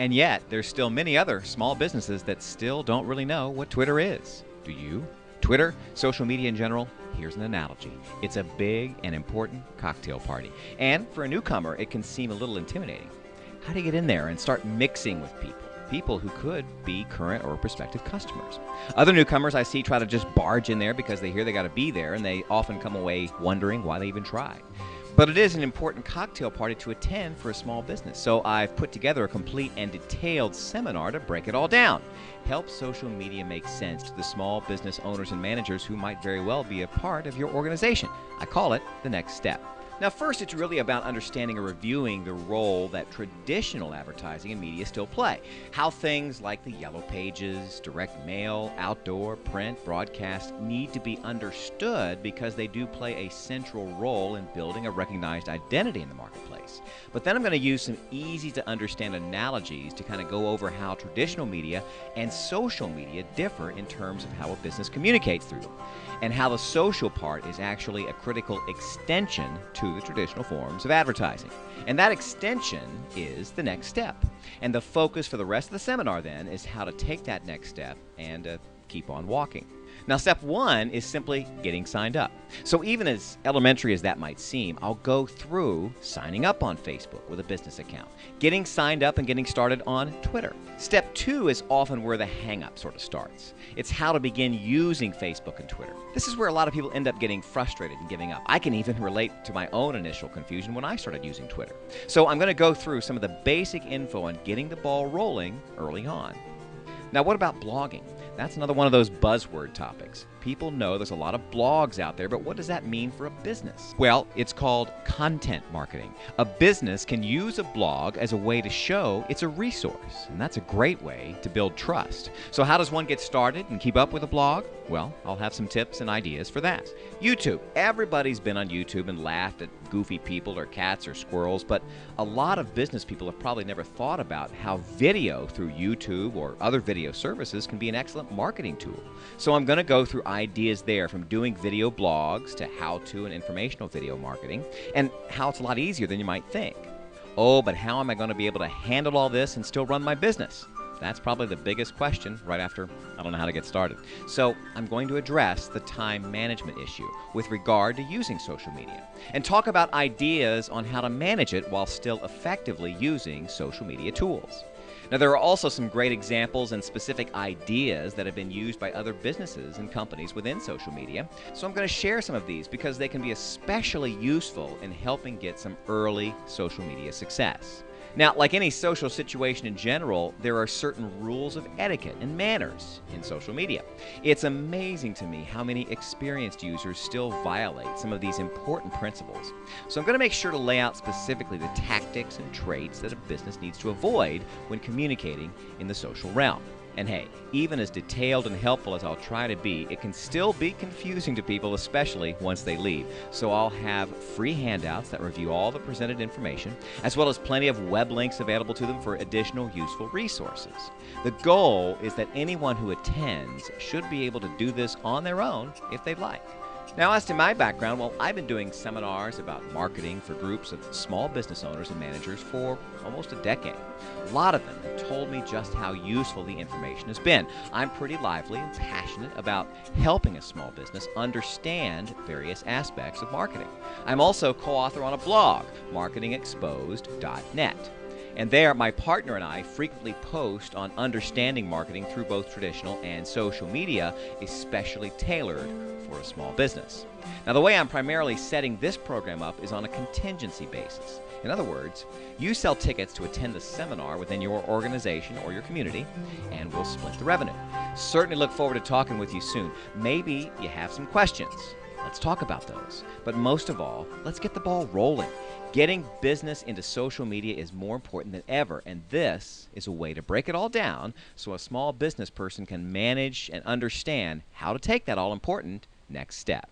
And yet, there's still many other small businesses that still don't really know what Twitter is. Do you? Twitter, social media in general, here's an analogy. It's a big and important cocktail party. And for a newcomer, it can seem a little intimidating. How do you get in there and start mixing with people who could be current or prospective customers? Other newcomers I see try to just barge in there because they hear they got to be there, and they often come away wondering why they even tried. But it is an important cocktail party to attend for a small business, so I've put together a complete and detailed seminar to break it all down. Help social media make sense to the small business owners and managers who might very well be a part of your organization. I call it The Next Step. Now, first, it's really about understanding or reviewing the role that traditional advertising and media still play. How things like the yellow pages, direct mail, outdoor, print, broadcast need to be understood because they do play a central role in building a recognized identity in the marketplace. But then I'm going to use some easy to understand analogies to kind of go over how traditional media and social media differ in terms of how a business communicates through them, and how the social part is actually a critical extension to the traditional forms of advertising. And that extension is the next step. And the focus for the rest of the seminar then is how to take that next step and keep on walking. Now, step one is simply getting signed up. So even as elementary as that might seem, I'll go through signing up on Facebook with a business account, getting signed up and getting started on Twitter. Step two is often where the hang-up sort of starts. It's how to begin using Facebook and Twitter. This is where a lot of people end up getting frustrated and giving up. I can even relate to my own initial confusion when I started using Twitter. So I'm going to go through some of the basic info on getting the ball rolling early on. Now, what about blogging? That's another one of those buzzword topics. People know there's a lot of blogs out there, but what does that mean for a business? Well, it's called content marketing. A business can use a blog as a way to show it's a resource, and that's a great way to build trust. So how does one get started and keep up with a blog? Well, I'll have some tips and ideas for that. YouTube. Everybody's been on YouTube and laughed at goofy people or cats or squirrels, but a lot of business people have probably never thought about how video through YouTube or other video services can be an excellent marketing tool. So I'm going to go through ideas there, from doing video blogs to how-to and informational video marketing, and how it's a lot easier than you might think. Oh, but how am I going to be able to handle all this and still run my business? That's probably the biggest question right after I don't know how to get started. So I'm going to address the time management issue with regard to using social media, and talk about ideas on how to manage it while still effectively using social media tools. Now, there are also some great examples and specific ideas that have been used by other businesses and companies within social media. So I'm going to share some of these because they can be especially useful in helping get some early social media success. Now, like any social situation in general, there are certain rules of etiquette and manners in social media. It's amazing to me how many experienced users still violate some of these important principles. So I'm going to make sure to lay out specifically the tactics and traits that a business needs to avoid when communicating in the social realm. And hey, even as detailed and helpful as I'll try to be, it can still be confusing to people, especially once they leave. So I'll have free handouts that review all the presented information, as well as plenty of web links available to them for additional useful resources. The goal is that anyone who attends should be able to do this on their own if they'd like. Now, as to my background, well, I've been doing seminars about marketing for groups of small business owners and managers for almost a decade. A lot of them have told me just how useful the information has been. I'm pretty lively and passionate about helping a small business understand various aspects of marketing. I'm also co-author on a blog, marketingexposed.net. And there, my partner and I frequently post on understanding marketing through both traditional and social media, especially tailored for a small business. Now, the way I'm primarily setting this program up is on a contingency basis. In other words, you sell tickets to attend the seminar within your organization or your community, and we'll split the revenue. Certainly look forward to talking with you soon. Maybe you have some questions. Let's talk about those. But most of all, let's get the ball rolling. Getting business into social media is more important than ever, and this is a way to break it all down so a small business person can manage and understand how to take that all-important next step.